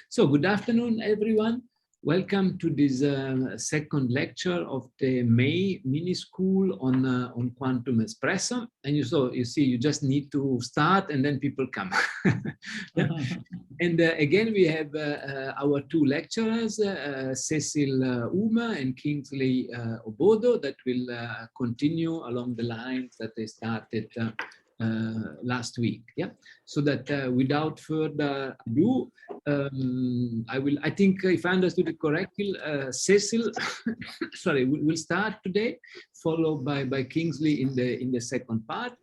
So good afternoon, everyone. Welcome to this second lecture of the May mini-school on quantum espresso. And you see, you just need to start and then people come. Yeah. And again, we have our two lecturers, Cecil Ouma and Kingsley Obodo, that will continue along the lines that they started last week. Yeah. So that without further ado, I think if I understood it correctly, Cecil, sorry, will start today, followed by Kingsley in the second part.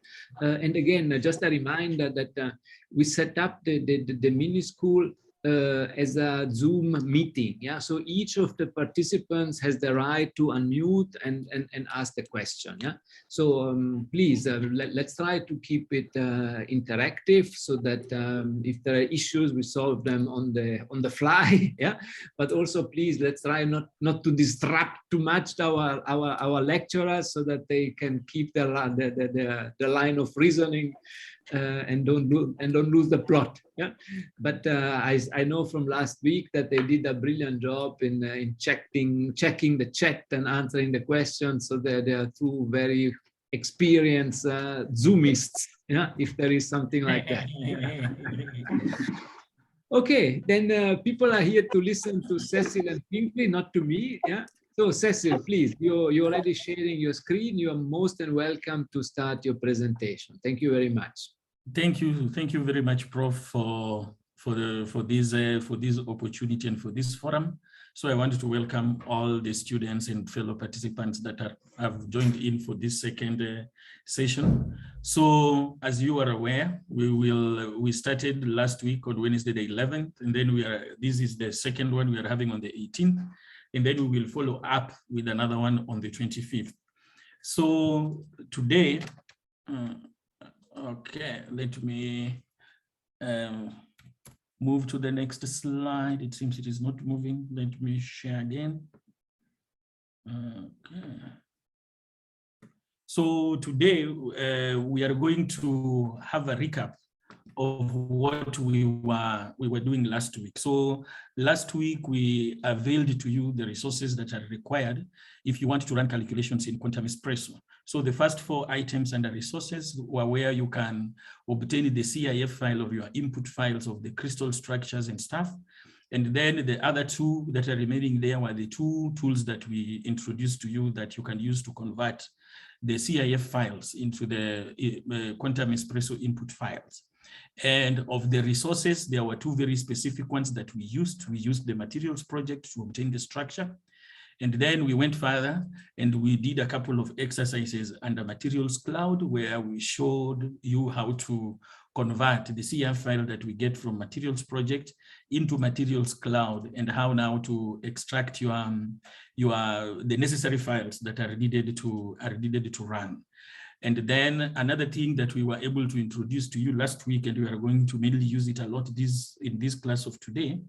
And again, just a reminder that we set up the mini school as a Zoom meeting. Yeah, so each of the participants has the right to unmute and ask the question. Yeah, so please let's try to keep it interactive so that if there are issues, we solve them on the fly. Yeah, but also please let's try not to disrupt too much our lecturers so that they can keep the line of reasoning. And don't lose the plot. Yeah, but I know from last week that they did a brilliant job in checking the chat and answering the questions. So they are two very experienced Zoomists. Yeah, if there is something like that. Okay, then people are here to listen to Cecil and Kingsley, not to me. Yeah. So Cecil, please, you're already sharing your screen. You are most and welcome to start your presentation. Thank you very much. Thank you very much, Prof, for this opportunity and for this forum. So I wanted to welcome all the students and fellow participants that have joined in for this second session. So as you are aware, we started last week on Wednesday the 11th, and then this is the second one we are having on the 18th, and then we will follow up with another one on the 25th. So today. Okay, let me move to the next slide. It seems it is not moving. Let me share again. Okay. So today we are going to have a recap of what we were doing last week. So last week we availed to you the resources that are required if you want to run calculations in Quantum Espresso. So the first 4 items under resources were where you can obtain the CIF file of your input files of the crystal structures and stuff. And then the other 2 that are remaining there were the 2 tools that we introduced to you that you can use to convert the CIF files into the Quantum Espresso input files. And of the resources, there were 2 very specific ones that we used. We used the materials project to obtain the structure. And then we went further and we did a couple of exercises under Materials Cloud where we showed you how to convert the CIF file that we get from Materials Project into Materials Cloud and how now to extract the necessary files that are needed to run. And then another thing that we were able to introduce to you last week, and we are going to mainly use it a lot in this class of today,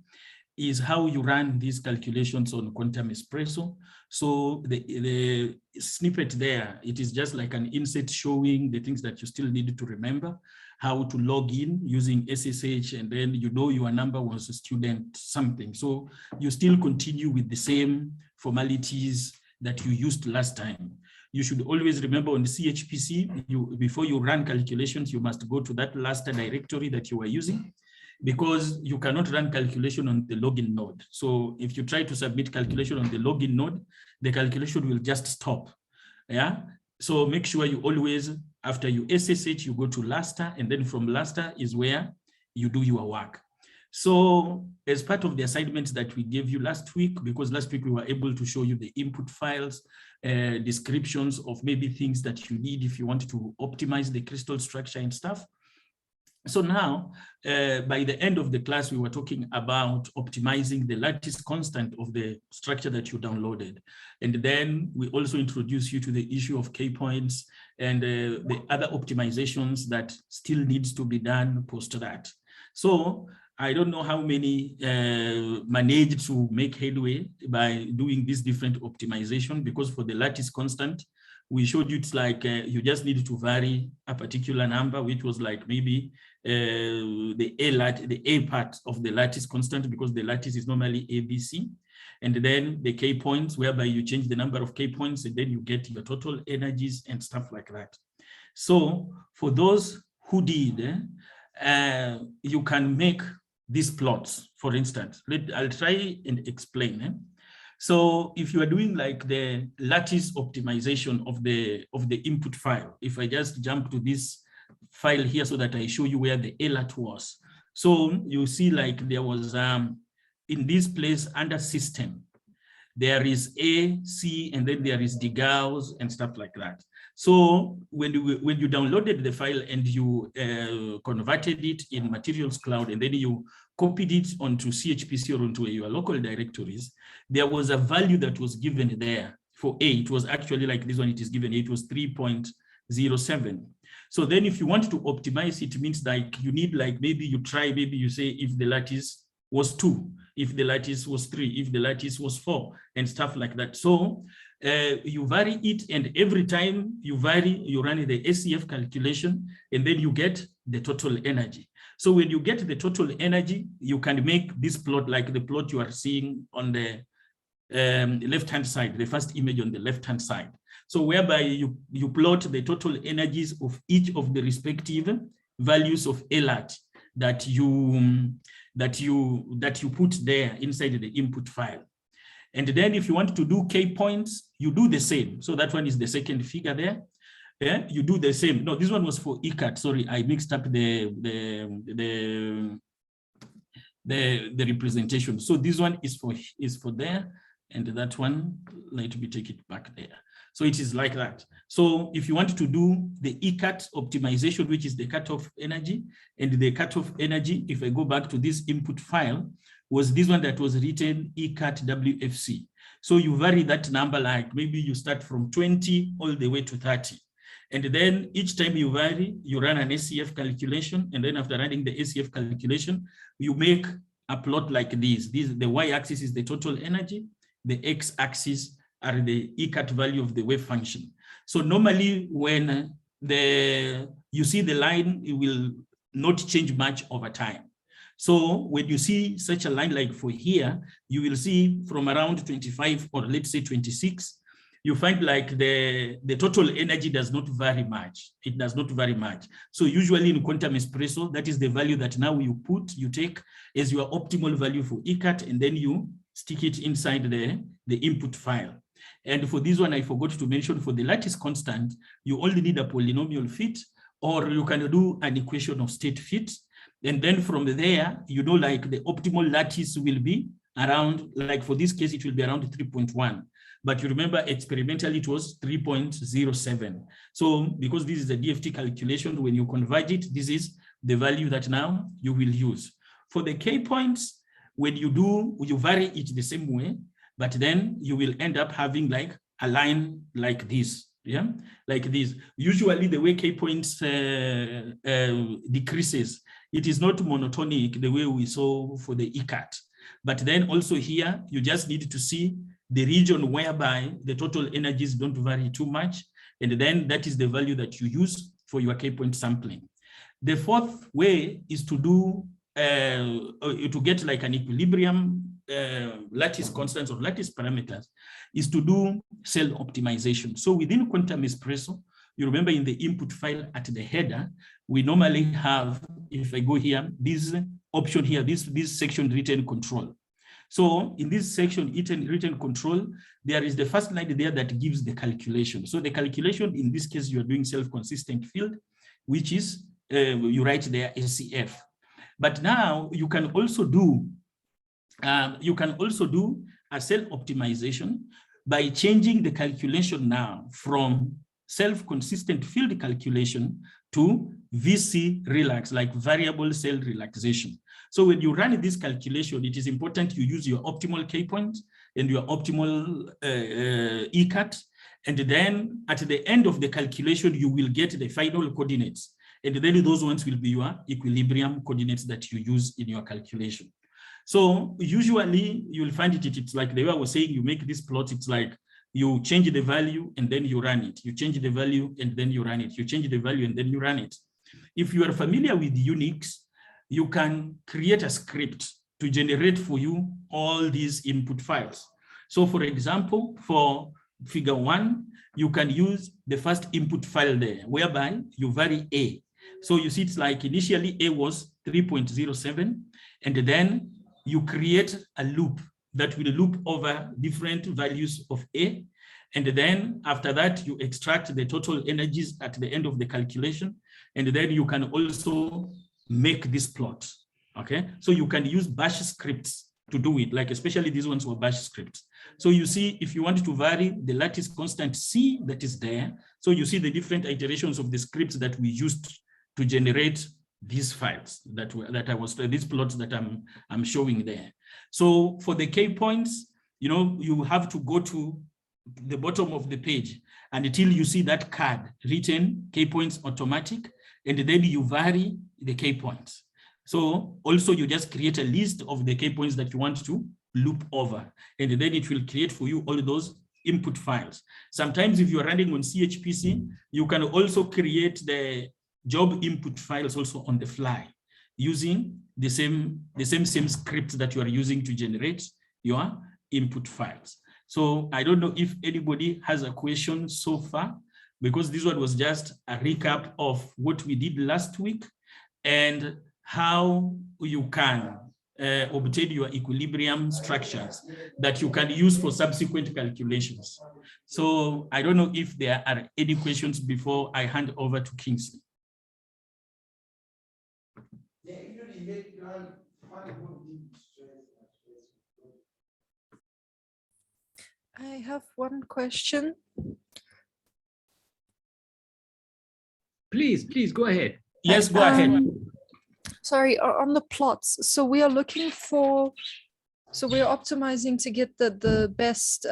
is how you run these calculations on Quantum Espresso. So the snippet there, it is just like an inset showing the things that you still need to remember, how to log in using SSH, and then you know your number was a student something. So you still continue with the same formalities that you used last time. You should always remember on the CHPC, before you run calculations, you must go to that last directory that you were using, because you cannot run calculation on the login node. So if you try to submit calculation on the login node, the calculation will just stop. Yeah. So make sure you always, after you SSH, you go to Laster, and then from Laster is where you do your work. So as part of the assignments that we gave you last week, because last week we were able to show you the input files, descriptions of maybe things that you need if you want to optimize the crystal structure and stuff. So now, by the end of the class, we were talking about optimizing the lattice constant of the structure that you downloaded. And then we also introduced you to the issue of K-points and the other optimizations that still needs to be done post that. So I don't know how many managed to make headway by doing this different optimization, because for the lattice constant, we showed you it's like you just need to vary a particular number, which was like maybe the A part of the lattice constant, because the lattice is normally ABC, and then the K points, whereby you change the number of K points, and then you get your total energies and stuff like that. So for those who did, you can make these plots, for instance. I'll try and explain. So if you are doing like the lattice optimization of the input file, if I just jump to this file here so that I show you where the ALAT was. So you see like there was in this place under system, there is A, C, and then there is the Gauss and stuff like that. So when you downloaded the file and you converted it in Materials Cloud, and then you copied it onto CHPC or onto your local directories, there was a value that was given there for A. It was actually like this one, it is given, it was 3.07. So then if you want to optimize it, means like you need like, maybe you say if the lattice was 2, if the lattice was 3, if the lattice was 4, and stuff like that. So you vary it, and every time you vary, you run the ACF calculation, and then you get the total energy. So when you get the total energy, you can make this plot like the plot you are seeing on the left-hand side, the first image on the left-hand side. So whereby you plot the total energies of each of the respective values of ALAT that you put there inside the input file. And then if you want to do K points, you do the same. So that one is the second figure there. Yeah, you do the same. No, this one was for ECAT. Sorry, I mixed up the representation. So this one is for there, and that one, let me take it back there. So it is like that. So if you want to do the ECAT optimization, which is the cutoff energy, and the cutoff energy, if I go back to this input file, was this one that was written ECAT WFC. So you vary that number, like maybe you start from 20 all the way to 30. And then each time you vary, you run an ACF calculation. And then after running the ACF calculation, you make a plot like this. The y-axis is the total energy. The x-axis are the ECAT value of the wave function. So normally when you see the line, it will not change much over time. So when you see such a line like for here, you will see from around 25 or let's say 26, you find like the total energy does not vary much. It does not vary much. So usually in quantum espresso, that is the value that now you take as your optimal value for ECAT, and then you stick it inside the input file. And for this one, I forgot to mention, for the lattice constant, you only need a polynomial fit, or you can do an equation of state fit. And then from there, you know, like the optimal lattice will be around, like for this case, it will be around 3.1. But you remember experimentally it was 3.07. So because this is a DFT calculation, when you convert it, this is the value that now you will use. For the K points, when you vary it the same way, but then you will end up having like a line like this. Yeah, like this. Usually the way K points decreases, it is not monotonic the way we saw for the ECAT. But then also here, you just need to see the region whereby the total energies don't vary too much. And then that is the value that you use for your K point sampling. The fourth way is to do, to get like an equilibrium lattice constants or lattice parameters, is to do cell optimization. So within Quantum Espresso, you remember in the input file at the header, we normally have, if I go here, this option here, this section written control. So in this section, written control, there is the first line there that gives the calculation. So the calculation, in this case, you are doing self-consistent field, which is, you write there ACF. But now you can also do a cell optimization by changing the calculation now from self-consistent field calculation to VC relax, like variable cell relaxation. So when you run this calculation, it is important you use your optimal K point and your optimal ECAT. And then at the end of the calculation, you will get the final coordinates. And then those ones will be your equilibrium coordinates that you use in your calculation. So usually you will find it's like the way I was saying, you make this plot, it's like you change the value and then you run it. You change the value and then you run it. You change the value and then you run it. If you are familiar with Unix, you can create a script to generate for you all these input files. So for example, for figure 1, you can use the first input file there, whereby you vary A. So you see, it's like initially A was 3.07, and then you create a loop that will loop over different values of A. And then after that, you extract the total energies at the end of the calculation. And then you can also make this plot. Okay, so you can use bash scripts to do it, like especially these ones were bash scripts. So you see, if you want to vary the lattice constant C that is there, so you see the different iterations of the scripts that we used to generate these files these plots that I'm showing there. So for the K points, you know, you have to go to the bottom of the page and until you see that card written K points automatic, and then you vary the K points. So also you just create a list of the K points that you want to loop over, and then it will create for you all those input files. Sometimes if you're running on CHPC, you can also create the job input files also on the fly using the same script that you are using to generate your input files. So I don't know if anybody has a question so far, because this one was just a recap of what we did last week and how you can obtain your equilibrium structures that you can use for subsequent calculations. So I don't know if there are any questions before I hand over to Kingsley. I have one question. Please go ahead. Yes, go ahead. Sorry, on the plots. So we are looking for, so we're optimizing to get the best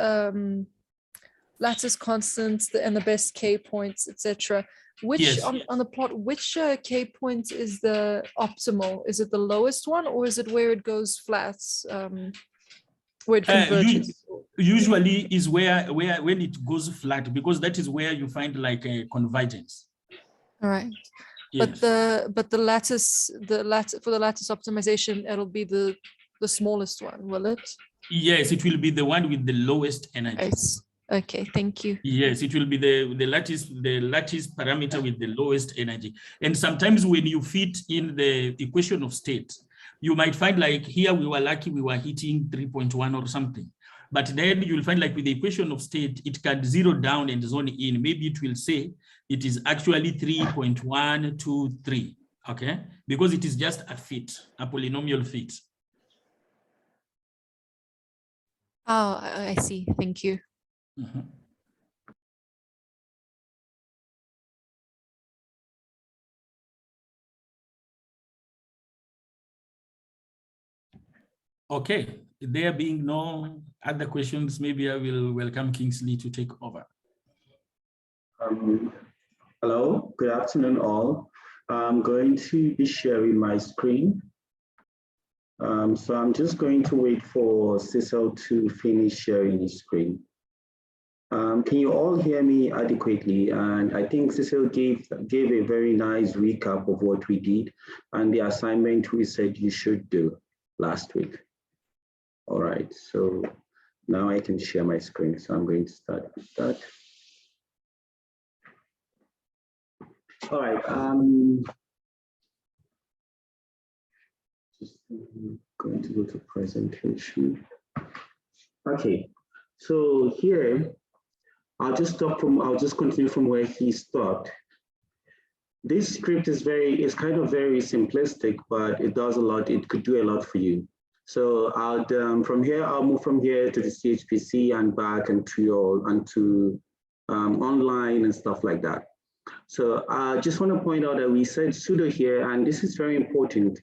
lattice constants and the best K points, etc. Which Yes. on the plot, which K point is the optimal? Is it the lowest one, or is it where it goes flat, where it converges? Usually is where when it goes flat, because that is where you find like a convergence. All right. Yes. But the lattice for the lattice optimization, it'll be the smallest one, will it? Yes, it will be the one with the lowest energy. Nice. Okay, thank you. Yes, it will be the lattice parameter with the lowest energy. And sometimes when you fit in the equation of state, you might find like here we were lucky we were hitting 3.1 or something. But then you'll find like with the equation of state, it can zero down and zone in. Maybe it will say it is actually 3.123, okay? Because it is just a fit, a polynomial fit. Oh, I see. Thank you. Mm-hmm. Okay, there being no other questions, maybe I will welcome Kingsley to take over. Hello, good afternoon all. I'm going to be sharing my screen. So I'm just going to wait for Cecil to finish sharing his screen. Can you all hear me adequately? And I think Cecil gave a very nice recap of what we did and the assignment we said you should do last week. All right, so now I can share my screen. So I'm going to start with that. All right, just going to go to presentation. Okay, so here, I'll just continue from where he stopped. This script is kind of very simplistic, but it does a lot. It could do a lot for you. So I'll move from here to the CHPC and back and to online and stuff like that. So I just want to point out that we said sudo here, and this is very important.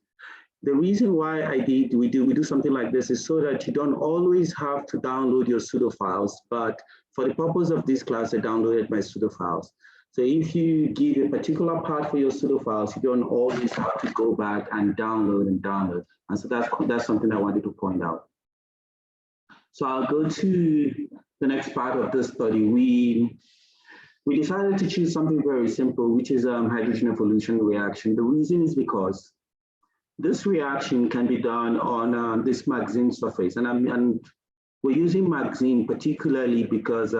The reason why we do something like this is so that you don't always have to download your sudo files, but for the purpose of this class, I downloaded my sudo files. So if you give a particular path for your sudo files, you don't always have to go back and download. And so that's something I wanted to point out. So I'll go to the next part of the study. we decided to choose something very simple, which is hydrogen evolution reaction. The reason is because this reaction can be done on this magazine surface, and we're using magazine particularly because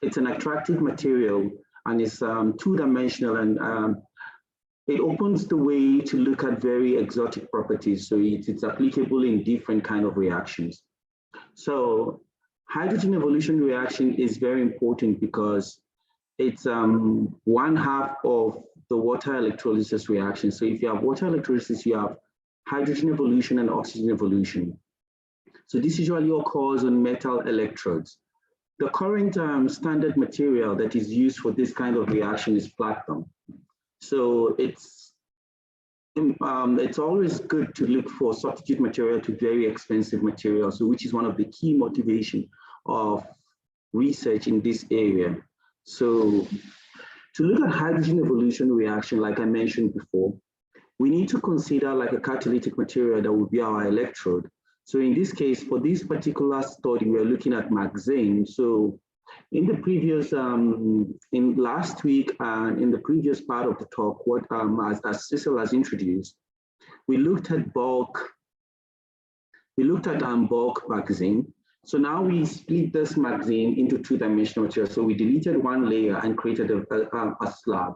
it's an attractive material and it's two-dimensional, and it opens the way to look at very exotic properties. So it's applicable in different kind of reactions. So hydrogen evolution reaction is very important because it's 1/2 of the water electrolysis reaction. So if you have water electrolysis, you have hydrogen evolution and oxygen evolution. So this usually occurs on metal electrodes. The current standard material that is used for this kind of reaction is platinum. So it's always good to look for substitute material to very expensive materials, so which is one of the key motivation of research in this area. So to look at hydrogen evolution reaction, like I mentioned before, we need to consider like a catalytic material that would be our electrode. So in this case, for this particular study, we're looking at magazine. So in the previous, in last week and in the previous part of the talk, what as Cecil has introduced, we looked at bulk magazine. So now we split this magazine into two-dimensional material. So we deleted one layer and created a slab.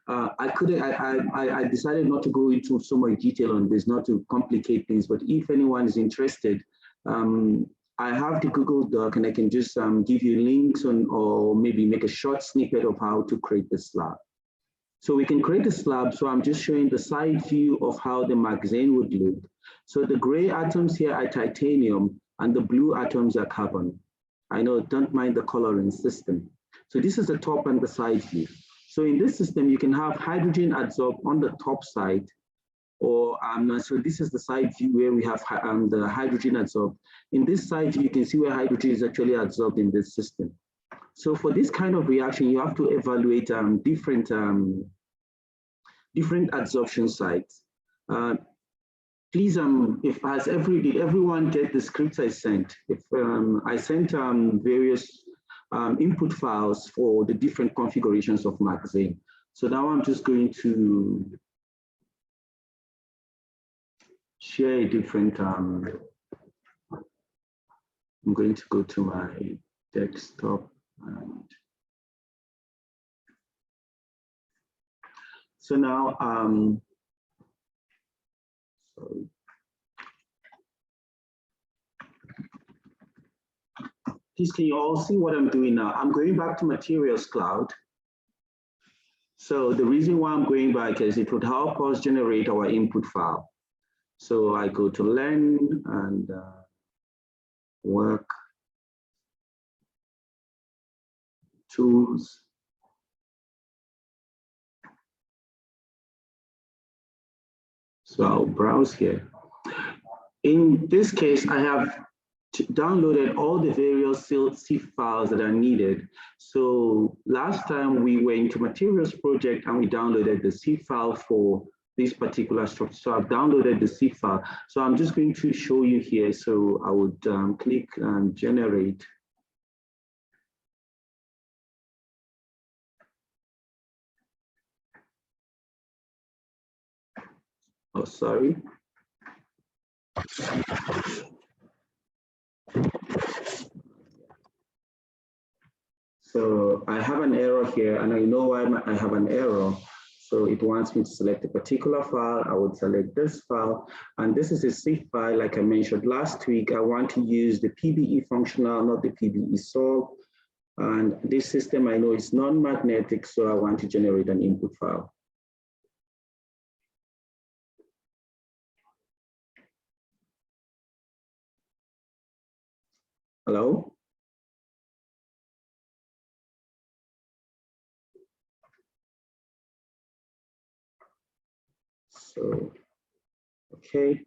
I decided not to go into so much detail on this, not to complicate things, but if anyone is interested, I have the Google Doc and I can just give you links on, or maybe make a short snippet of how to create the slab. So we can create a slab. So I'm just showing the side view of how the magazine would look. So the gray atoms here are titanium and the blue atoms are carbon. I know, don't mind the coloring system. So this is the top and the side view. So in this system, you can have hydrogen adsorbed on the top side, or so this is the side view where we have the hydrogen adsorbed. In this side view, you can see where hydrogen is actually adsorbed in this system. So for this kind of reaction, you have to evaluate different adsorption sites. Please, did everyone get the scripts I sent? If I sent various input files for the different configurations of magazine. So now I'm just going to share a different, I'm going to go to my desktop. And so now, sorry. Please, can you all see what I'm doing now? I'm going back to Materials Cloud. So the reason why I'm going back is it would help us generate our input file. So I go to Learn and Work, Tools. So I'll browse here. In this case, I have downloaded all the various CIF files that are needed. So last time we went into Materials Project and we downloaded the CIF file for this particular structure. So I've downloaded the CIF file. So I'm just going to show you here. So I would click Generate. Oh, sorry. So I have an error here, and I know why I have an error. So it wants me to select a particular file. I would select this file, and this is a CIF file. Like I mentioned last week, I want to use the PBE functional, not the PBE solve. And this system I know is non-magnetic, so I want to generate an input file. Hello? So, okay.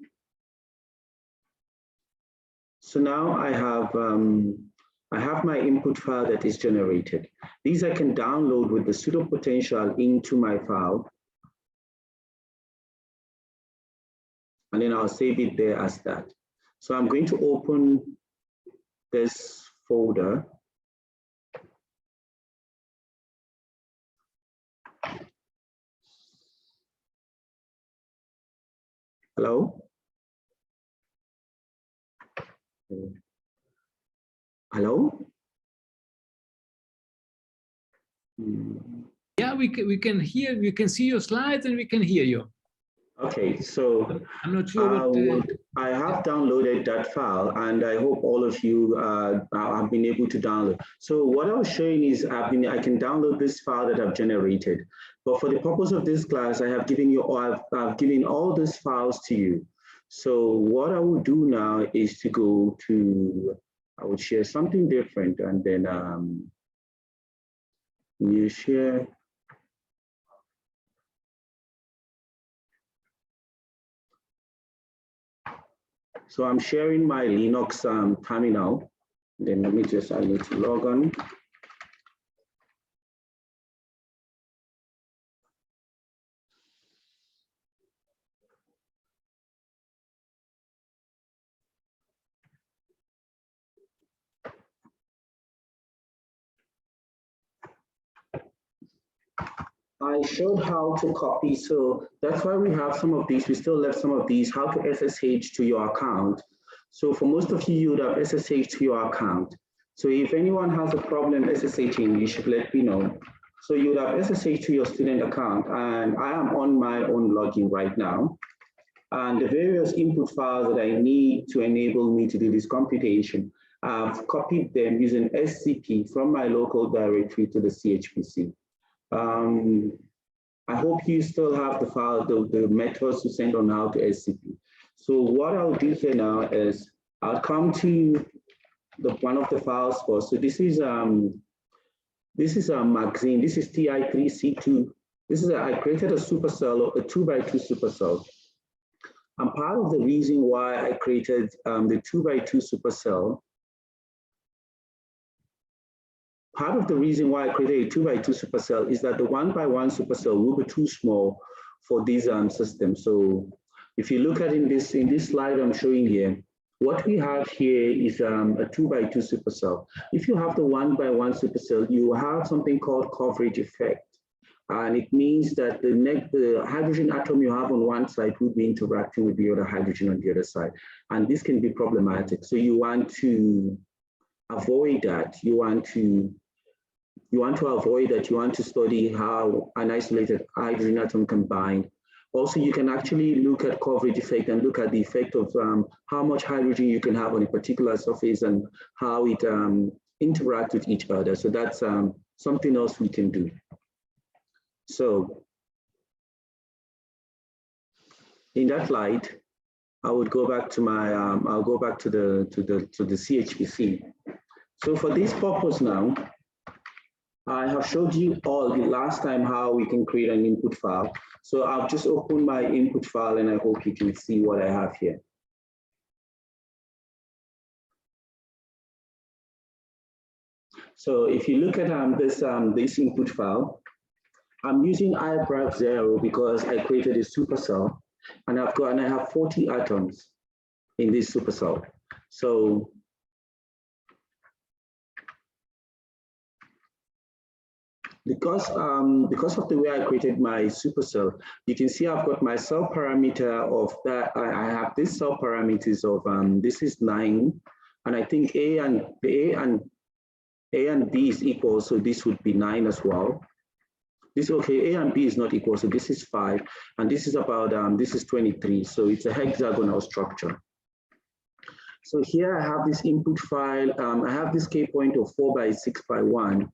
So now I have my input file that is generated. These I can download with the pseudo potential into my file. And then I'll save it there as that. So I'm going to open this folder. Hello? Hello? Yeah, we can hear, we can see your slides and we can hear you. Okay, so I'm not sure what I have downloaded that file, and I hope all of you have been able to download. So what I was showing is I can download this file that I've generated, but for the purpose of this class, I have given you, I've given all these files to you. So what I will do now is to go to, I will share something different, and then you share. So I'm sharing my Linux terminal. Then let me just, I need to log on. I showed how to copy, so that's why we have some of these. We still left some of these, how to SSH to your account. So for most of you, you would have SSH to your account. So if anyone has a problem SSHing, you should let me know. So you would have SSH to your student account, and I am on my own login right now. And the various input files that I need to enable me to do this computation, I've copied them using SCP from my local directory to the CHPC. I hope you still have the file, the methods to send on how to SCP. So what I'll do here now is I'll come to one of the files first. So this is a magazine. This is TI3C2. This is I created a supercell, a 2x2 supercell. And part of the reason why I created the 2x2 supercell. Part of the reason why I created a 2x2 supercell is that the 1x1 supercell will be too small for these systems. So if you look at in this slide I'm showing here, what we have here is a 2x2 supercell. If you have the 1x1 supercell, you have something called coverage effect. And it means that the hydrogen atom you have on one side will be interacting with the other hydrogen on the other side. And this can be problematic. So you want to avoid that. You want to avoid that. You want to study how an isolated hydrogen atom can bind. Also, you can actually look at coverage effect and look at the effect of how much hydrogen you can have on a particular surface and how it interacts with each other. So that's something else we can do. So in that light, I would go back to my, I'll go back to the CHPC. So for this purpose now, I have showed you all the last time how we can create an input file. So I've just opened my input file and I hope you can see what I have here. So if you look at this input file, I'm using iBrag 0 because I created a supercell and I have 40 atoms in this supercell. So because of the way I created my supercell, you can see I've got my cell parameter of that. I have this cell parameters of this is 9, and I think A and B is equal, so this would be 9 as well. This okay, A and B is not equal, so this is 5, and this is about this is 23, so it's a hexagonal structure. So here I have this input file. I have this K point of 4x6x1.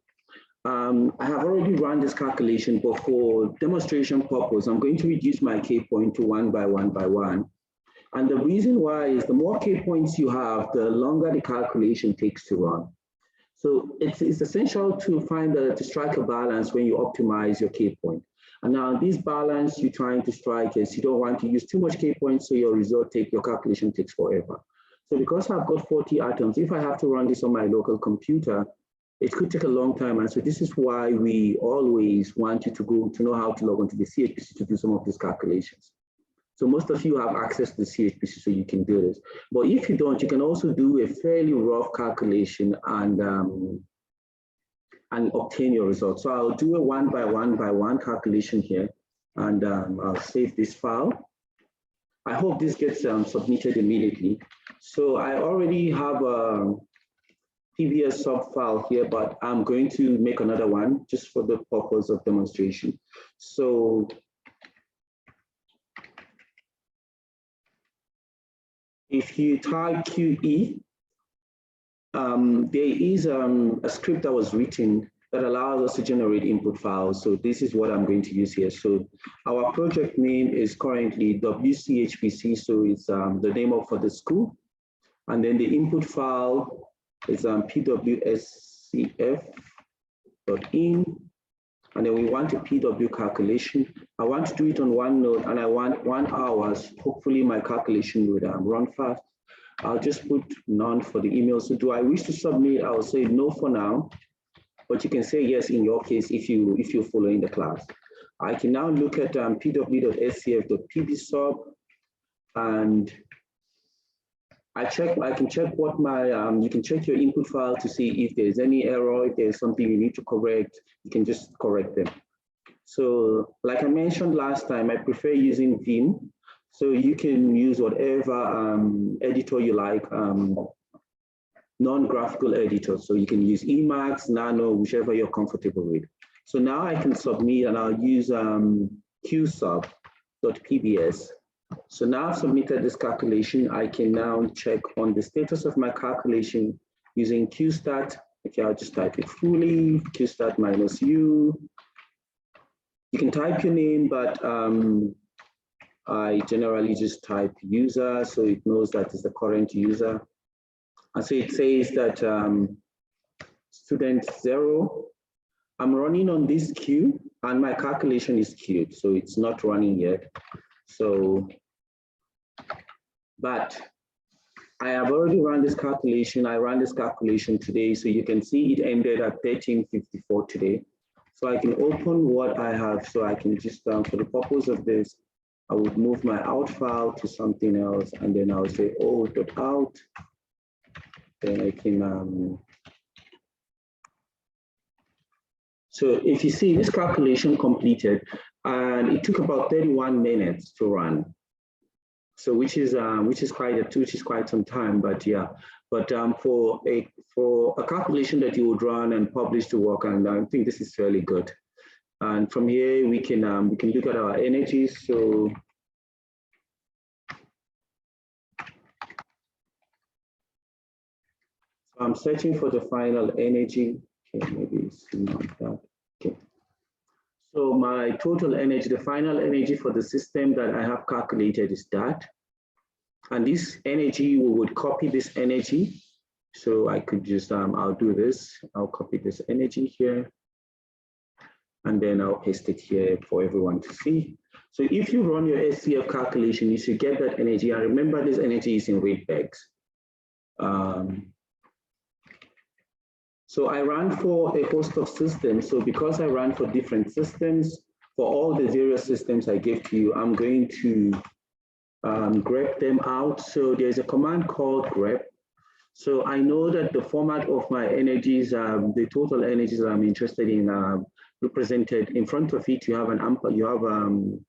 I have already run this calculation, but for demonstration purpose, I'm going to reduce my K point to 1x1x1. And the reason why is the more K points you have, the longer the calculation takes to run. So it's essential to strike a balance when you optimize your K point. And now this balance you're trying to strike is you don't want to use too much K points, so your calculation takes forever. So because I've got 40 atoms, if I have to run this on my local computer, it could take a long time. And so this is why we always want you to know how to log onto the CHPC to do some of these calculations. So most of you have access to the CHPC, so you can do this. But if you don't, you can also do a fairly rough calculation and obtain your results. So I'll do a 1x1x1 calculation here, and I'll save this file. I hope this gets submitted immediately. So I already have a PBS sub file here, but I'm going to make another one just for the purpose of demonstration. So if you type QE, there is a script that was written that allows us to generate input files. So this is what I'm going to use here. So our project name is currently WCHPC. So it's the name for the school. And then the input file is pwscf.in. And then we want a PW calculation. I want to do it on OneNote, and I want 1 hour. Hopefully my calculation would run fast. I'll just put none for the email. So do I wish to submit? I'll say no for now, but you can say yes in your case if you're following the class. I can now look at pw.scf.pbsub, and I can check what my, you can check your input file to see if there's any error, if there's something you need to correct, you can just correct them. So like I mentioned last time, I prefer using Vim. So you can use whatever editor you like, non-graphical editor. So you can use Emacs, Nano, whichever you're comfortable with. So now I can submit, and I'll use qsub.pbs. So now I've submitted this calculation. I can now check on the status of my calculation using qstat. Okay, I'll just type it fully, qstat minus u. You can type your name, but I generally just type user, so it knows that is the current user. And so it says that student 0, I'm running on this queue, and my calculation is queued, so it's not running yet. So, but I have already run this calculation. I ran this calculation today, so you can see it ended at 13:54 today. So I can open what I have. So I can just, for the purpose of this, I would move my out file to something else, and then I'll say o.out. Then I can, so if you see this calculation completed, and it took about 31 minutes to run. So which is quite some time, but yeah. But for a calculation that you would run and publish to work, and I think this is fairly good. And from here we can look at our energies. So I'm searching for the final energy. Okay, maybe it's not that. Okay. So my total energy, the final energy for the system that I have calculated is that. And this energy, we would copy this energy. So I could just, I'll do this. I'll copy this energy here. And then I'll paste it here for everyone to see. So if you run your SCF calculation, you should get that energy. And remember, this energy is in Rydbergs. So I ran for a host of systems. So because I ran for different systems, for all the various systems I gave to you, I'm going to grep them out. So there's a command called grep. So I know that the format of my energies, the total energies I'm interested in, represented in front of it. You have an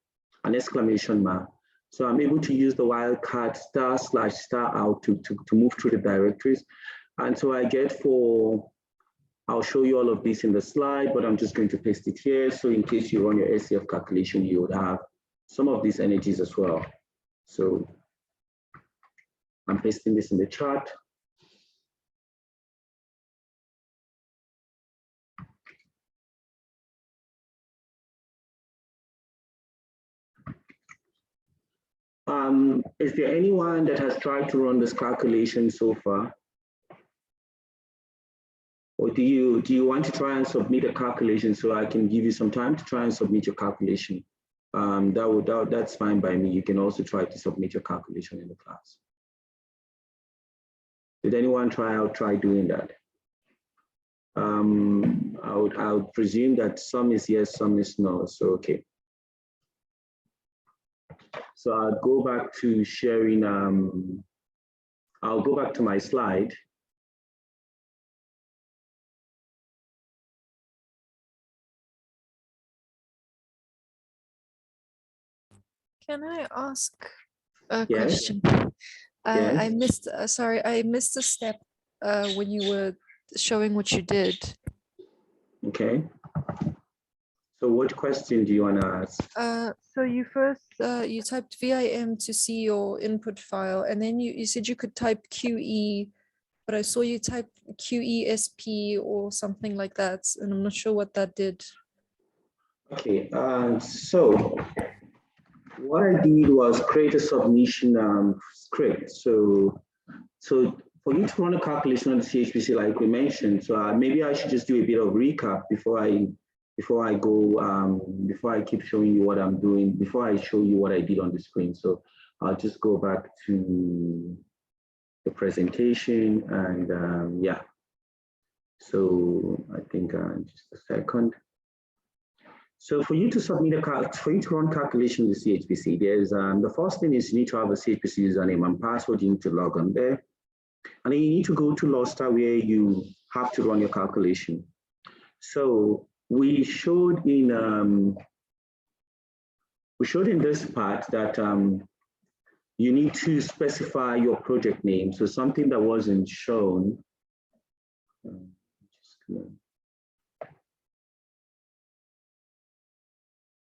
exclamation mark. So I'm able to use the wildcard */*out to move through the directories. And so I get for, I'll show you all of this in the slide, but I'm just going to paste it here. So in case you run your SCF calculation, you would have some of these energies as well. So I'm pasting this in the chart. Is there anyone that has tried to run this calculation so far? Or do you want to try and submit a calculation so I can give you some time to try and submit your calculation? That's fine by me. You can also try to submit your calculation in the class. Did anyone try doing that? I would presume that some is yes, some is no. So okay. So I'll go back to sharing. I'll go back to my slide. Can I ask A Yes. question. Yes. I missed, sorry, I missed a step when you were showing what you did. Okay. So what question do you want to ask? So you first, you typed VIM to see your input file, and then you said you could type QE, but I saw you type QESP or something like that, and I'm not sure what that did. Okay, so what I did was create a submission script. So for you to run a calculation on the CHPC, like we mentioned, so maybe I should just do a bit of recap before I go, before I keep showing you what I'm doing, before I show you what I did on the screen. So I'll just go back to the presentation and yeah. So I think just a second. So for you to submit for you to run calculation with CHPC, there's the first thing is you need to have a CHPC username and password. You need to log on there, and then you need to go to Losta where you have to run your calculation. So we showed in this part that you need to specify your project name. So something that wasn't shown.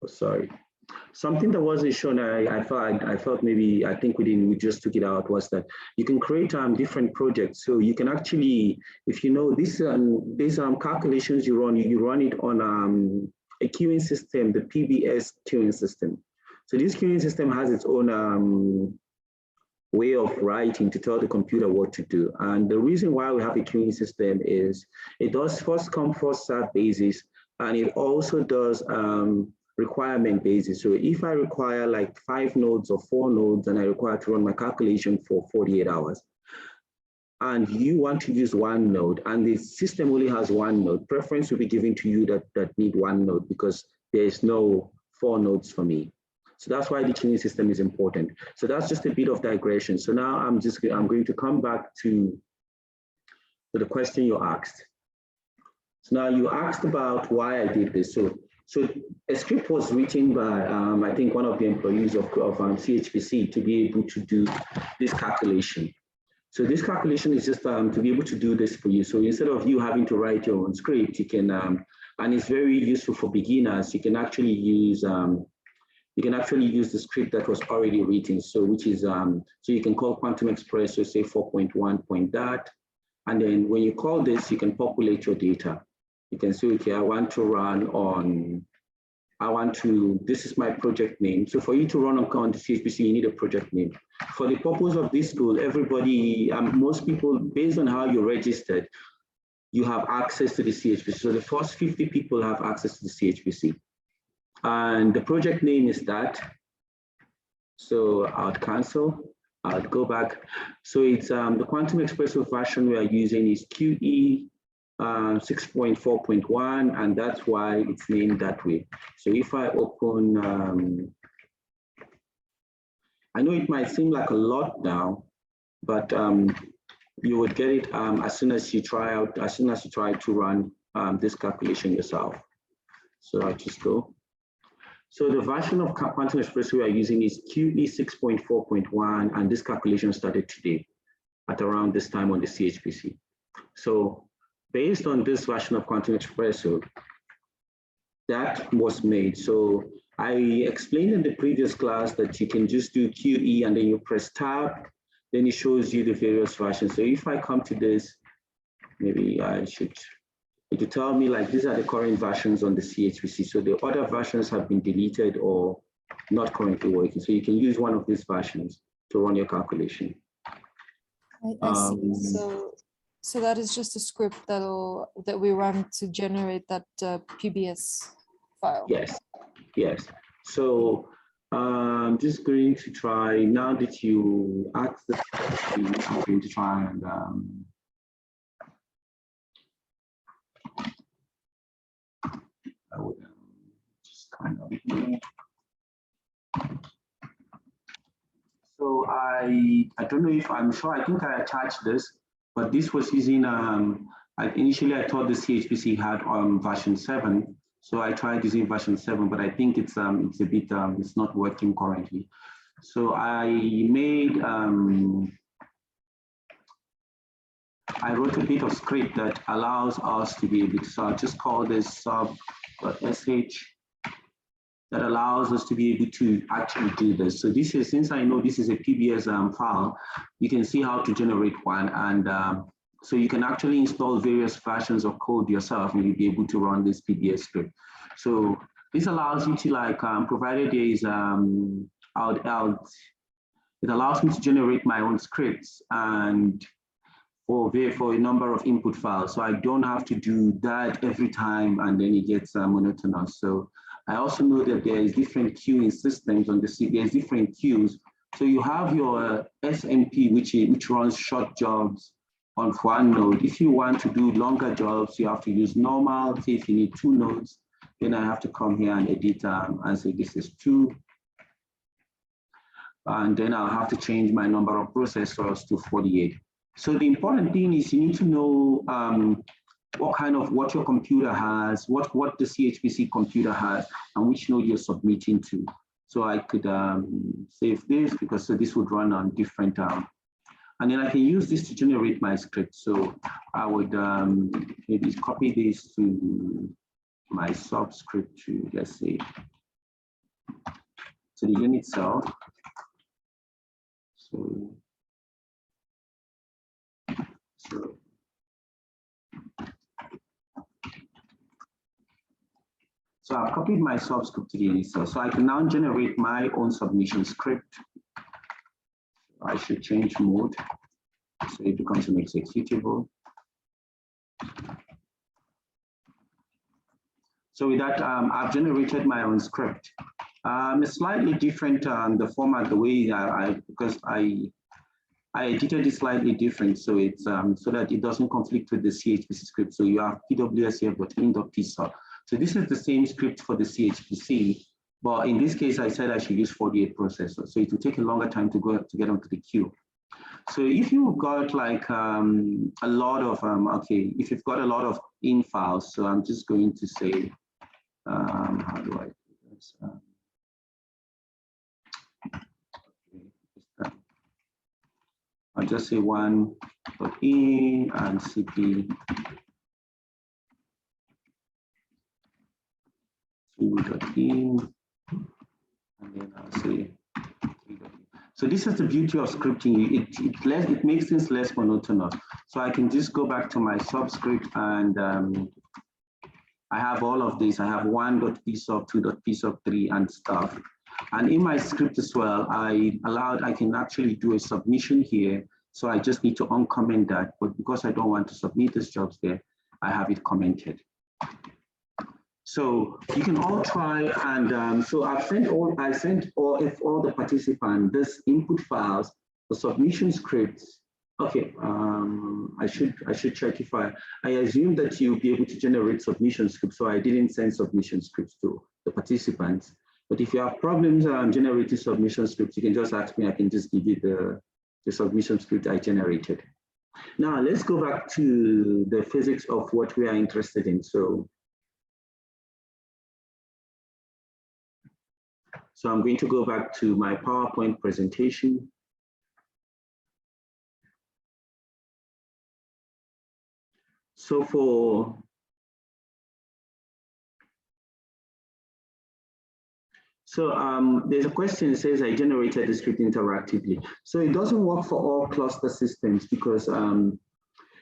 Oh, sorry. Something that wasn't shown, I thought maybe, I think we just took it out, was that you can create different projects. So you can actually, if you know these calculations you run it on a queuing system, the PBS queuing system. So this queuing system has its own way of writing to tell the computer what to do. And the reason why we have a queuing system is it does first come, first serve basis, and it also does requirement basis. So if I require like 5 nodes or 4 nodes and I require to run my calculation for 48 hours, and you want to use 1 node and the system only has 1 node, preference will be given to you that need 1 node because there is no 4 nodes for me. So that's why the queuing system is important. So that's just a bit of digression. So now I'm going to come back to the question you asked. So now you asked about why I did this. So a script was written by, I think, one of the employees of CHPC to be able to do this calculation. So this calculation is just to be able to do this for you. So instead of you having to write your own script, you can, and it's very useful for beginners, you can actually use the script that was already written. So which is, so you can call Quantum Espresso, say 4.1 point that, and then when you call this, you can populate your data. You can say, okay, I want to run on, this is my project name. So for you to run on the CHPC, you need a project name. For the purpose of this school, everybody, most people, based on how you're registered, you have access to the CHPC. So the first 50 people have access to the CHPC. And the project name is that. So I'll cancel, I'll go back. So it's the Quantum Espresso version we are using is QE 6.4.1, and that's why it's named that way. So if I open, I know it might seem like a lot now, but you would get it as soon as you try to run this calculation yourself. So I'll just go. So the version of Quantum Espresso we are using is QE 6.4.1, and this calculation started today at around this time on the CHPC. So based on this version of Quantum Espresso, that was made. So I explained in the previous class that you can just do QE and then you press tab, then it shows you the various versions. So if I come to this, maybe I should, it will tell me like these are the current versions on the CHPC. So the other versions have been deleted or not currently working. So you can use one of these versions to run your calculation. I see. So that is just a script that we run to generate that PBS file. Yes, yes. So I'm just going to try, now that you asked the question, I'm going to try and I would just kind of. So I don't know if I'm sure, I think I attached this, but this was using, initially I thought the CHPC had version 7. So I tried using version 7, but I think it's a bit, it's not working currently. So I wrote a bit of script that allows us to be able to, so I'll just call this sub.sh, that allows us to be able to actually do this. So this is, since I know this is a PBS file, you can see how to generate one. And so you can actually install various versions of code yourself and you'll be able to run this PBS script. So this allows you to, like, provided there is, it allows me to generate my own scripts and for a number of input files. So I don't have to do that every time and then it gets monotonous. So I also know that there is different queuing systems on the C. There's different queues. So you have your SMP, which runs short jobs on one node. If you want to do longer jobs, you have to use normal. Say if you need 2 nodes, then I have to come here and edit and say this is 2. And then I'll have to change my number of processors to 48. So the important thing is you need to know what your computer has, what the CHPC computer has, and which node you're submitting to. So I could save this because so this would run on different, and then I can use this to generate my script. So I would maybe copy this to my subscript to, let's say, to the unit cell. So I've copied my subscript to the unit cell. So I can now generate my own submission script. I should change mode so it becomes an executable. So with that, I've generated my own script. It's slightly different the format, the way because I edited it slightly different, so it's so that it doesn't conflict with the CHPC script. So you have pwsf.in.psub. So this is the same script for the CHPC, but in this case, I said I should use 48 processors. So it will take a longer time to get onto the queue. So if you've got like a lot of if you've got a lot of in files, so I'm just going to say, how do I do this? I'll just say 1.in and cp 2.in, and then I'll say 3.in. So this is the beauty of scripting. It makes things less monotonous. So I can just go back to my subscript and I have all of this. I have 1.psub, 2.psub, 3 and stuff. And in my script as well, I can actually do a submission here. So I just need to uncomment that. But because I don't want to submit these jobs there, I have it commented. So you can all try and so I sent all the participants this input files, the submission scripts. Okay, I should check if I assume that you'll be able to generate submission scripts. So I didn't send submission scripts to the participants. But if you have problems generating submission scripts, you can just ask me. I can just give you the submission script I generated. Now let's go back to the physics of what we are interested in. So I'm going to go back to my PowerPoint presentation. So there's a question that says I generated the script interactively. So it doesn't work for all cluster systems because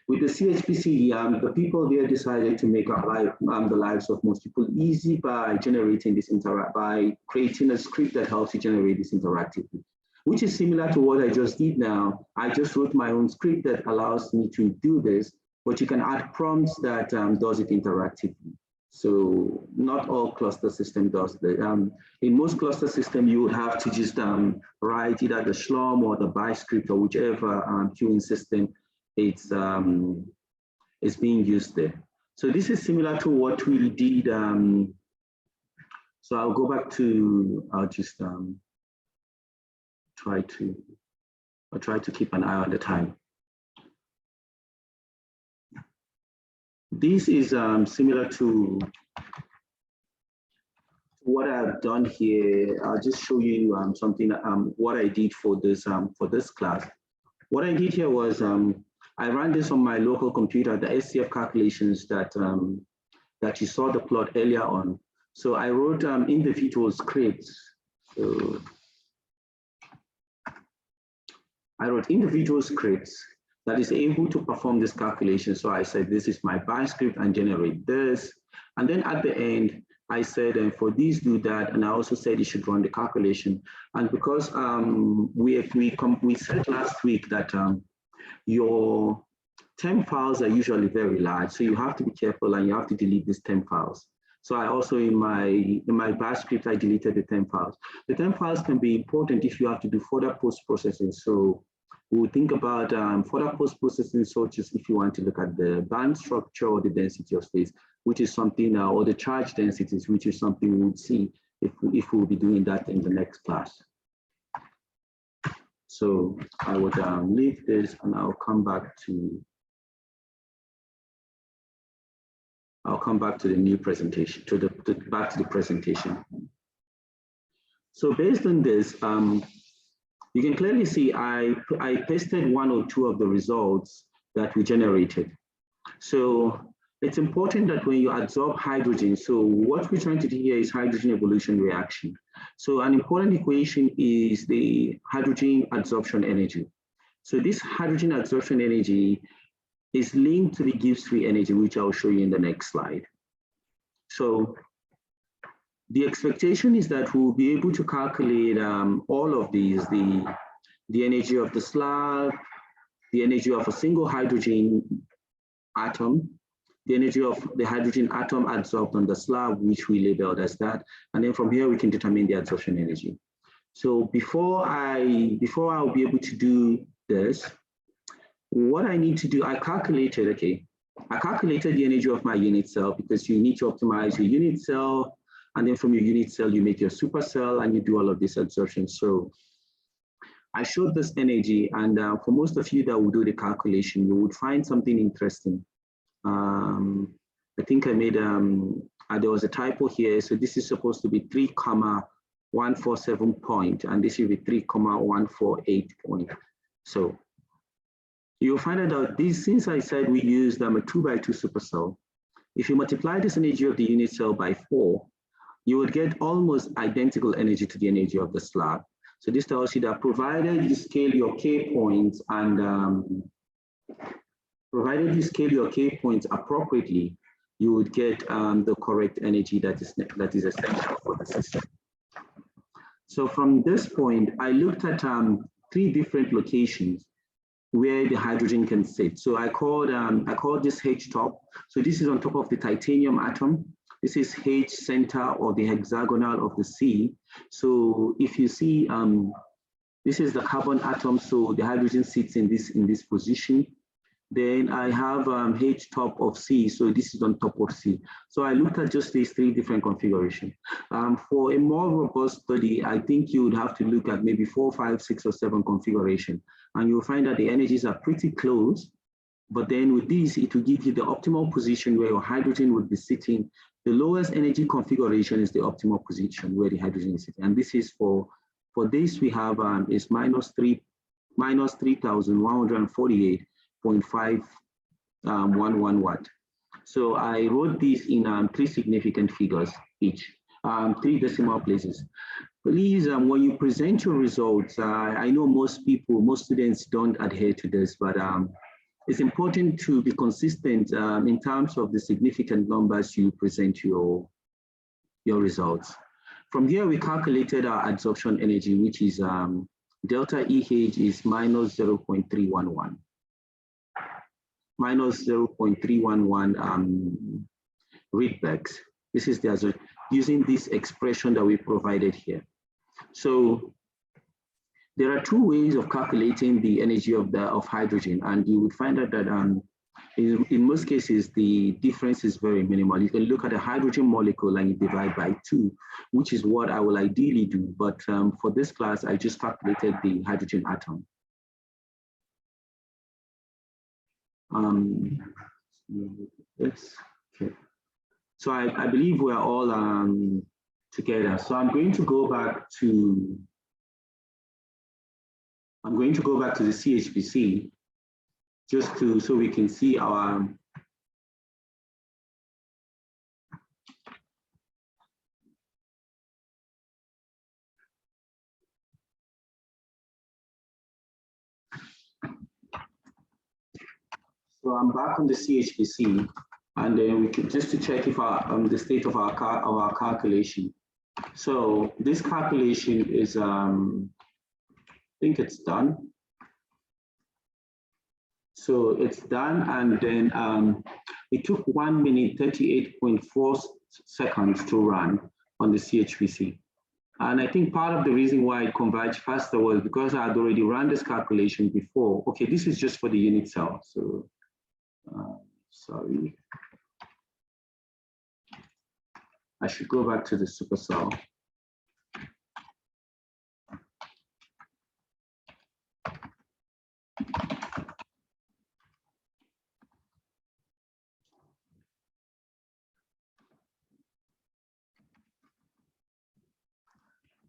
with the CHPC, the people there decided to make the lives of most people easy by generating this by creating a script that helps you generate this interactively, which is similar to what I just did now. I just wrote my own script that allows me to do this, but you can add prompts that does it interactively. So not all cluster system does that. In most cluster system, you would have to just write either the Schlum or the BY script or whichever queuing system it's being used there. So this is similar to what we did. So I'll go back to, I'll just try to keep an eye on the time. This is similar to what I've done here, I'll just show you something, what I did for this class. What I did here was I ran this on my local computer, the SCF calculations that that you saw the plot earlier on. So I wrote individual scripts. So I wrote individual scripts that is able to perform this calculation. So I said, this is my bash script and generate this. And then at the end, I said, and for these do that. And I also said you should run the calculation. And because we said last week that your temp files are usually very large. So you have to be careful and you have to delete these temp files. So I also, in my bash script, I deleted the temp files. The temp files can be important if you have to do further post-processing. So we'll think about further post-processing, such as if you want to look at the band structure or the density of states, which is something, or the charge densities, which is something we would see if we'll be doing that in the next class. So I would leave this and I'll come back to the new presentation, back to the presentation. So based on this, you can clearly see I pasted one or two of the results that we generated. So it's important that when you absorb hydrogen, so what we're trying to do here is hydrogen evolution reaction. So an important equation is the hydrogen adsorption energy. So this hydrogen adsorption energy is linked to the Gibbs free energy, which I'll show you in the next slide. So the expectation is that we'll be able to calculate all of these, the energy of the slab, the energy of a single hydrogen atom, the energy of the hydrogen atom adsorbed on the slab, which we labeled as that. And then from here, we can determine the adsorption energy. So before I'll be able to do this, what I need to do, I calculated the energy of my unit cell, because you need to optimize your unit cell. And then from your unit cell, you make your supercell and you do all of this adsorption. So I showed this energy, and for most of you that will do the calculation, you would find something interesting. I think I made, there was a typo here. So this is supposed to be 3,147 point, and this will be 3,148 point. So you'll find out this, since I said we used a 2x2 supercell, if you multiply this energy of the unit cell by 4, you would get almost identical energy to the energy of the slab. So this tells you that provided you scale your K points and provided you scale your K points appropriately, you would get the correct energy that is essential for the system. So from this point, I looked at 3 different locations where the hydrogen can sit. So I called this H top. So this is on top of the titanium atom. This is H center or the hexagonal of the C. So if you see, this is the carbon atom. So the hydrogen sits in this position. Then I have H top of C. So this is on top of C. So I looked at just these 3 different configurations. For a more robust study, I think you would have to look at maybe 4, 5, 6, or 7 configuration. And you'll find that the energies are pretty close. But then with this, it will give you the optimal position where your hydrogen would be sitting. The lowest energy configuration is the optimal position where the hydrogen is sitting. And this is for this, we have is minus 3,148.511 watt. So I wrote this in 3 significant figures each, 3 decimal places. Please, when you present your results, I know most students don't adhere to this, but it's important to be consistent in terms of the significant numbers you present your results. From here, we calculated our adsorption energy, which is delta EH is minus 0.311. Minus 0.311 Rydbergs. This is the using this expression that we provided here. So there are 2 ways of calculating the energy of hydrogen, and you would find out that in most cases the difference is very minimal. You can look at a hydrogen molecule and you divide by 2, which is what I will ideally do. But for this class, I just calculated the hydrogen atom. Yes. Okay. So I believe we're all together. So I'm going to go back to the CHPC just so we can see our So I'm back on the CHPC, and then we can just to check if the state of our calculation. So this calculation is I think it's done. So it's done, and then it took 1 minute 38.4 seconds to run on the CHPC. And I think part of the reason why it converged faster was because I had already run this calculation before. Okay, this is just for the unit cell. So sorry, I should go back to the supercell.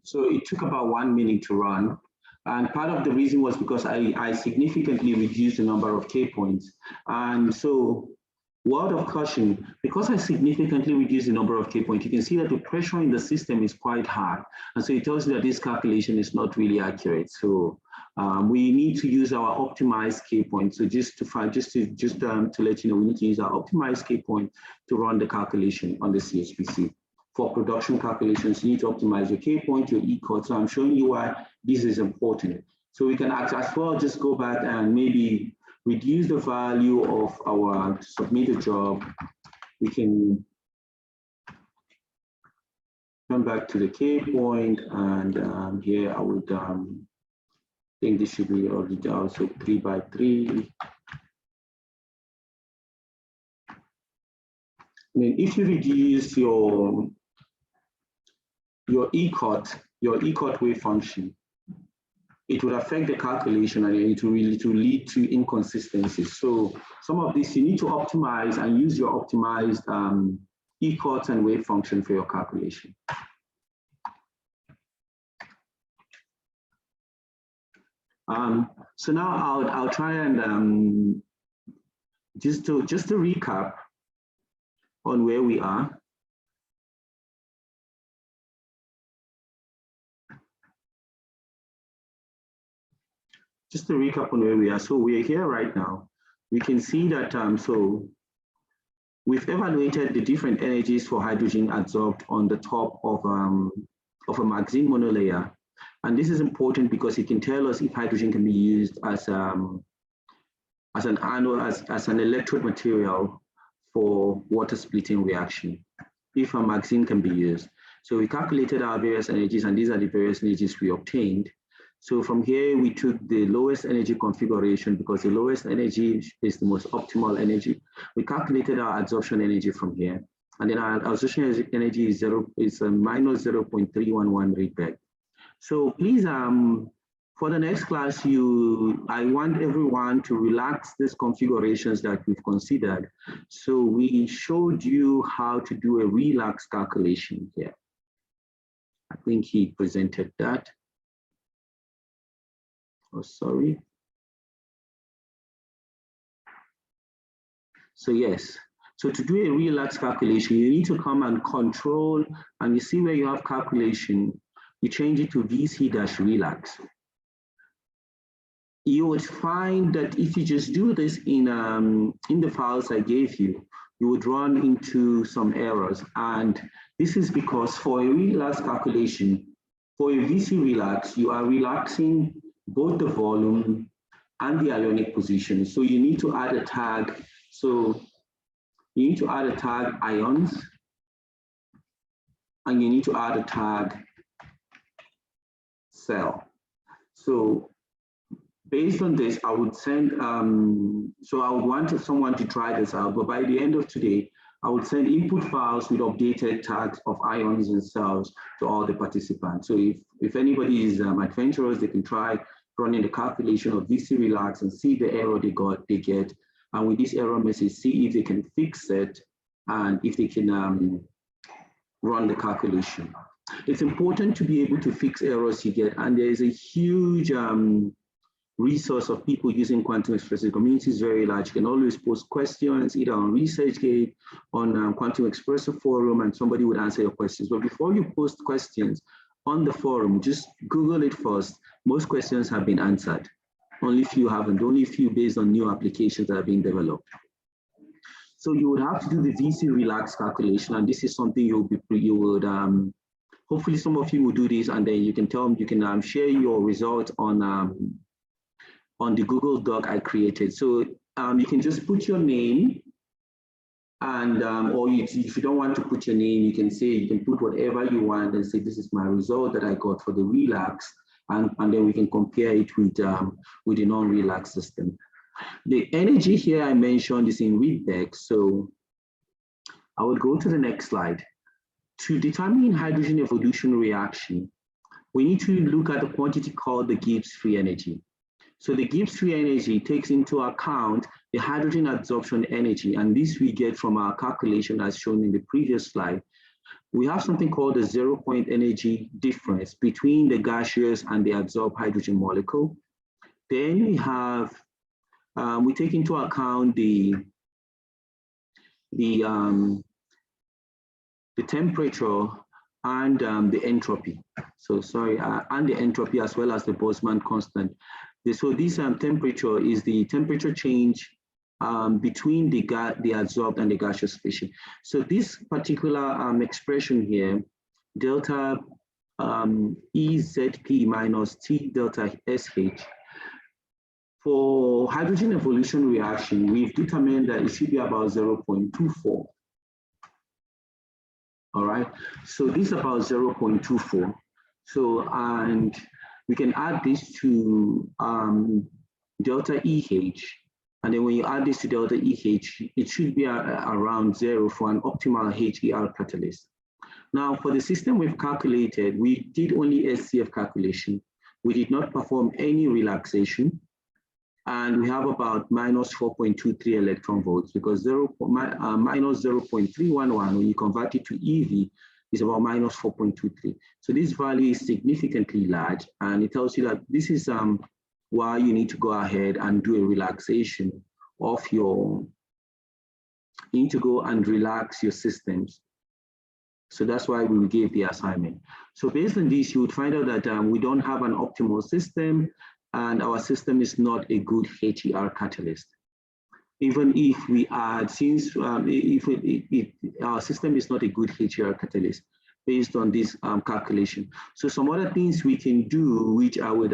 So it took about 1 minute to run. And part of the reason was because I significantly reduced the number of K points. And so, word of caution, because I significantly reduced the number of K points, you can see that the pressure in the system is quite high. And so it tells you that this calculation is not really accurate. So we need to use our optimized K point. So just to let you know, we need to use our optimized K point to run the calculation on the CHPC. For production calculations, you need to optimize your K point, your E code. So I'm showing you why this is important. So we can as well just go back and maybe reduce the value of our submitted job. We can come back to the K point, and here I would think this should be already also 3 by 3. I mean, if you reduce your ECOT wave function, it would affect the calculation and it will lead to inconsistencies. So some of this you need to optimize and use your optimized ECOT and wave function for your calculation. So now I'll try and just to recap on where we are. Just to recap on where we are. So we're here right now. We can see that so we've evaluated the different energies for hydrogen adsorbed on the top of a magazine monolayer. And this is important because it can tell us if hydrogen can be used as an electrode material for water splitting reaction, if a magazine can be used. So we calculated our various energies, and these are the various energies we obtained. So from here, we took the lowest energy configuration because the lowest energy is the most optimal energy. We calculated our adsorption energy from here. And then our adsorption energy is minus 0.311 Rydberg. So please, for the next class, I want everyone to relax these configurations that we've considered. So we showed you how to do a relax calculation here. I think he presented that. Oh, sorry. So yes, so to do a relax calculation, you need to come and control, and you see where you have calculation, you change it to VC-relax. You would find that if you just do this in the files I gave you, you would run into some errors. And this is because for a relax calculation, for a VC-relax, you are relaxing both the volume and the ionic position. So you need to add a tag. So you need to add a tag ions, and you need to add a tag cell. So based on this, I would send, so I would want someone to try this out, but by the end of today, I would send input files with updated tags of ions and cells to all the participants. So if anybody is adventurous, they can try running the calculation of VC-relax and see the error they get. And with this error message, see if they can fix it and if they can run the calculation. It's important to be able to fix errors you get, and there is a huge resource of people using quantum expressor. The community is very large. You can always post questions either on ResearchGate, on quantum expressor forum, and somebody would answer your questions. But before you post questions on the forum, just Google it first. Most questions have been answered. Only few haven't, only few based on new applications that are being developed. So you would have to do the VC relax calculation, and this is something you would hopefully some of you will do this, and then you can tell them, you can share your results on the Google Doc I created. So you can just put your name, and or if you don't want to put your name, you can say, you can put whatever you want and say, this is my result that I got for the relax, and then we can compare it with the non-relax system. The energy here I mentioned is in NITheCS, so I would go to the next slide. To determine hydrogen evolution reaction, we need to look at a quantity called the Gibbs free energy. So the Gibbs free energy takes into account the hydrogen adsorption energy, and this we get from our calculation as shown in the previous slide. We have something called the 0-point energy difference between the gaseous and the adsorbed hydrogen molecule. Then we have, we take into account the temperature and the entropy. So sorry, and the entropy as well as the Boltzmann constant. So this temperature is the temperature change between the adsorbed and the gaseous species. So this particular expression here, delta EZP minus T delta SH, for hydrogen evolution reaction, we've determined that it should be about 0.24. All right, so this is about 0.24. So, and we can add this to delta EH, and then when you add this to delta EH, it should be around 0 for an optimal HER catalyst. Now, for the system we've calculated, we did only SCF calculation. We did not perform any relaxation, and we have about minus 4.23 electron volts, because minus 0.311, when you convert it to EV, is about minus 4.23. So this value is significantly large, and it tells you that this is why you need to go ahead and do a relaxation of you need to go and relax your systems. So that's why we gave the assignment. So based on this, you would find out that we don't have an optimal system, and our system is not a good HER catalyst. Even if we add, since our system is not a good HER catalyst based on this calculation. So some other things we can do, which I would,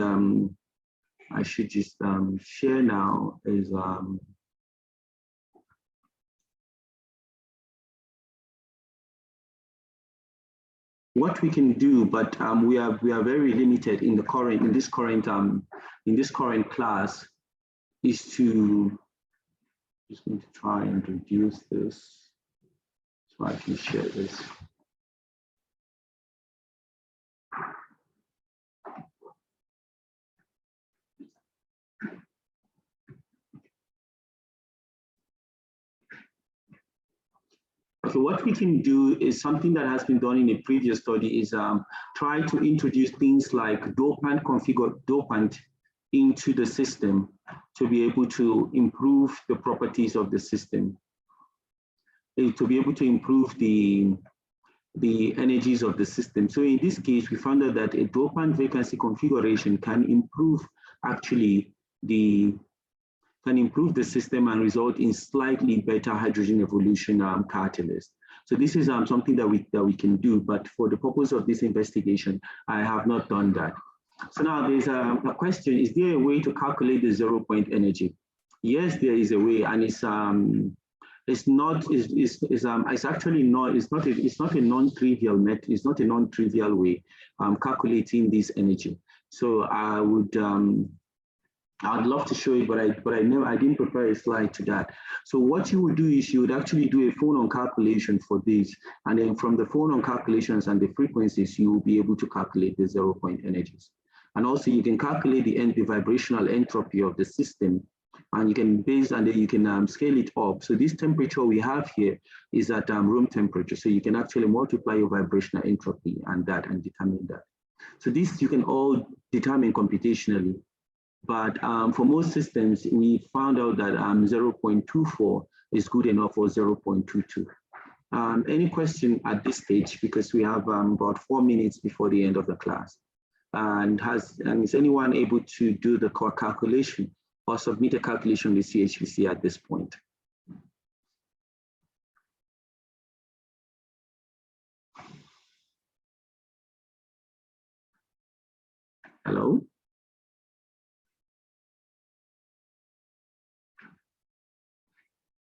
I should just share now, is what we can do, but we are very limited in the current in this current class, is to just going to try and reduce this so I can share this. So what we can do is something that has been done in a previous study, is try to introduce things like dopant into the system to be able to improve the properties of the system, to be able to improve the energies of the system. So in this case, we found out that a dopant vacancy configuration can improve the system and result in slightly better hydrogen evolution catalyst. So this is something that we can do, but for the purpose of this investigation, I have not done that. So now there's a question: is there a way to calculate the 0-point energy? Yes, there is a way, and it's actually not a non-trivial method. It's not a non-trivial way calculating this energy. So I'd love to show you, but I didn't prepare a slide to that. So what you would do is you would actually do a phone-on calculation for this, and then from the phone-on calculations and the frequencies, you will be able to calculate the 0-point energies. And also you can calculate the vibrational entropy of the system and you can you can scale it up. So this temperature we have here is at room temperature. So you can actually multiply your vibrational entropy and determine that. So this you can all determine computationally. But for most systems, we found out that 0.24 is good enough for 0.22. Any question at this stage, because we have about 4 minutes before the end of the class. And is anyone able to do the calculation or submit a calculation with CHPC at this point? Hello?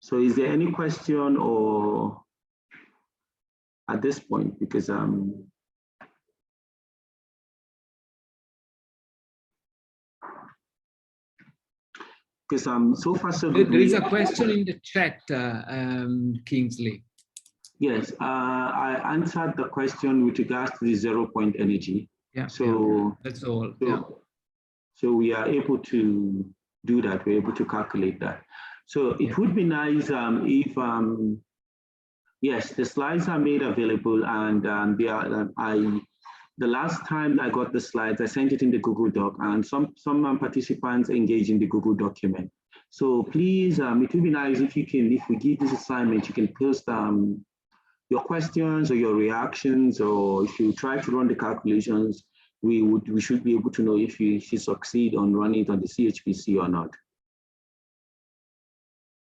So is there any question or at this point? Because so far so good. There is a question in the chat, Kingsley. Yes, I answered the question with regards to the 0 point energy. Yeah. So that's all. So we are able to do that. We're able to calculate that. So it would be nice if yes, the slides are made available, and the last time I got the slides, I sent it in the Google Doc, and some participants engage in the Google document. So please, it would be nice if you can, if we give this assignment, you can post your questions or your reactions, or if you try to run the calculations, we should be able to know if you succeed on running it on the CHPC or not.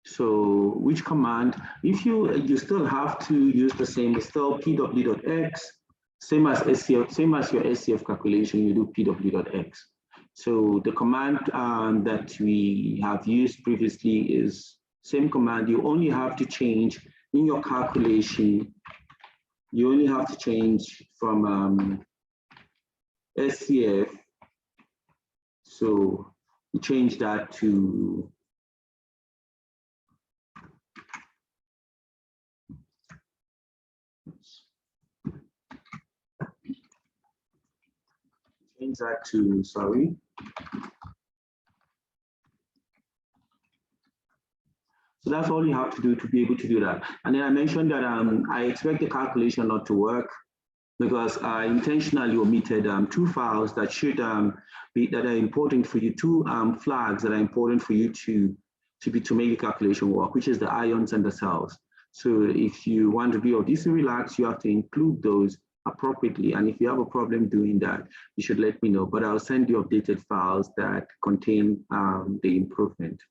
So which command, if you still have to use the same, it's still pw.x, same as SCF, same as your SCF calculation, you do pw.x. So the command that we have used previously is same command. You only have to change in your calculation. You only have to change from SCF. So you change that to sorry. So that's all you have to do to be able to do that. And then I mentioned that I expect the calculation not to work because I intentionally omitted 2 files that should that are important for you, 2 flags that are important for you to make the calculation work, which is the ions and the cells. So if you want to be of this relax, you have to include those appropriately. And if you have a problem doing that, you should let me know, but I'll send you updated files that contain the improvement.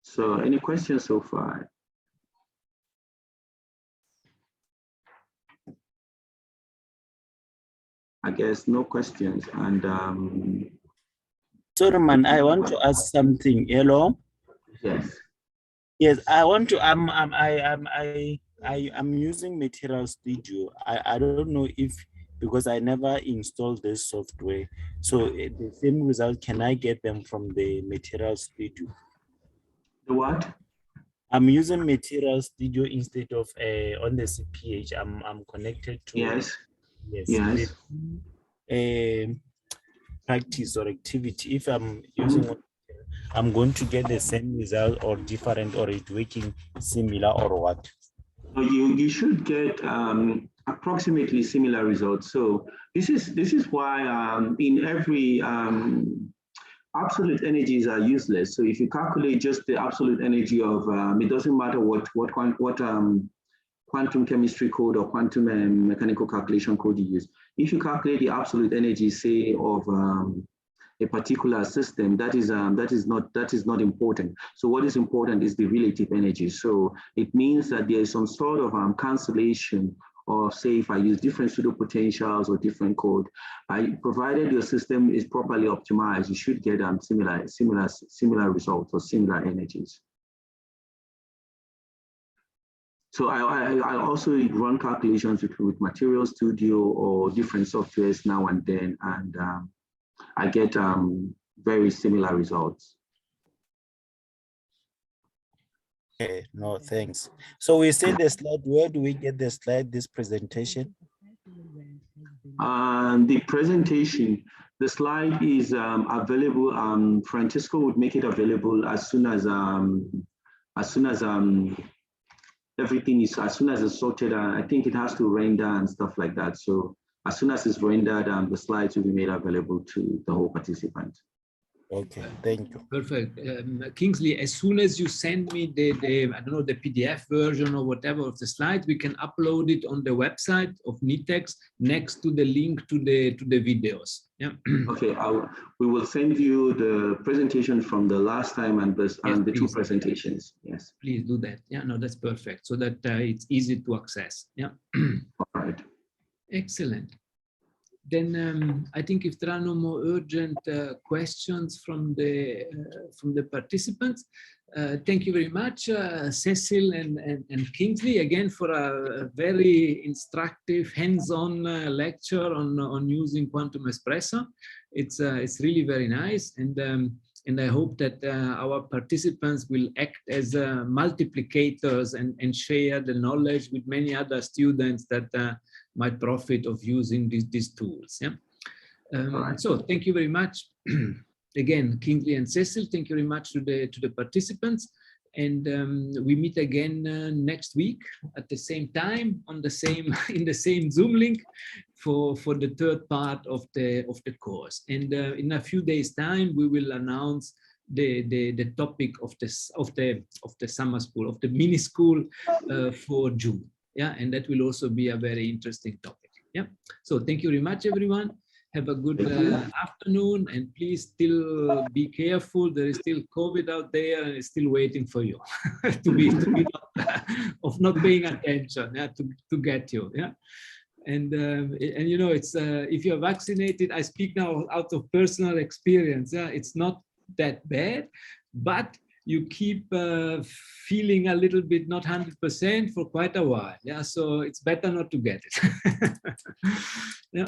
So any questions so far? I guess no questions. And sorry, man, I want to ask something. Hello? Yes. Yes, I want to, I'm using Material Studio. I don't know if, because I never installed this software. So the same result, can I get them from the Material Studio? The what? I'm using Material Studio instead of on the CPH. I'm connected to. Yes. Yes. Practice or activity. If I'm using, I'm going to get the same result or different, or it working similar or what? So you should get approximately similar results. So this is why in every absolute energies are useless. So if you calculate just the absolute energy of it doesn't matter what quantum chemistry code or quantum mechanical calculation code you use. If you calculate the absolute energy, say, of a particular system, that is not important. So what is important is the relative energy. So it means that there is some sort of cancellation, or say if I use different pseudo potentials or different code, provided your system is properly optimized, you should get similar results or similar energies. So I also run calculations with Material Studio or different softwares now and then, and I get very similar results. Okay, no, thanks. So we see the slide. Where do we get the slide, this presentation? The presentation, The slide is available. Francisco would make it available as soon as everything is, as soon as it's sorted. I think it has to render and stuff like that. So as soon as it's rendered, the slides will be made available to the whole participant. Okay, thank you. Perfect. Kingsley, as soon as you send me the I don't know, the PDF version or whatever of the slides, we can upload it on the website of NITheCS next to the link to the videos. Yeah. Okay, we will send you the presentation from the last time and the two presentations. Yes. Please do that. Yeah, no, that's perfect. So that it's easy to access. Yeah. All right. Excellent. Then I think if there are no more urgent questions from the participants, thank you very much, Cecil and Kingsley, again for a very instructive, hands-on lecture on using Quantum Espresso. It's really very nice, and I hope that our participants will act as multiplicators and share the knowledge with many other students that might profit of using these tools. Yeah. So thank you very much. Again, Kingsley and Cecil, thank you very much to the participants. And we meet again next week at the same time on the same in the same Zoom link for the third part of the course. And in a few days' time, we will announce the topic of the summer school, of the mini school for June. Yeah, and that will also be a very interesting topic. Yeah. So thank you very much, everyone. Have a good afternoon, and please still be careful. There is still COVID out there, and it's still waiting for you to be of not paying attention, yeah, to get you. Yeah. And you know, it's if you're vaccinated, I speak now out of personal experience. Yeah, it's not that bad, but you keep feeling a little bit not 100% for quite a while. Yeah, so it's better not to get it. Yeah.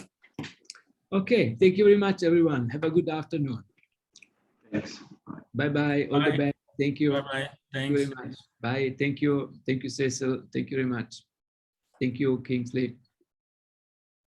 Okay, thank you very much, everyone. Have a good afternoon. Thanks. Bye-bye. All the best. Thank you. Bye-bye. Thank you very much. Bye. Thank you. Thank you, Cecil. Thank you very much. Thank you, Kingsley.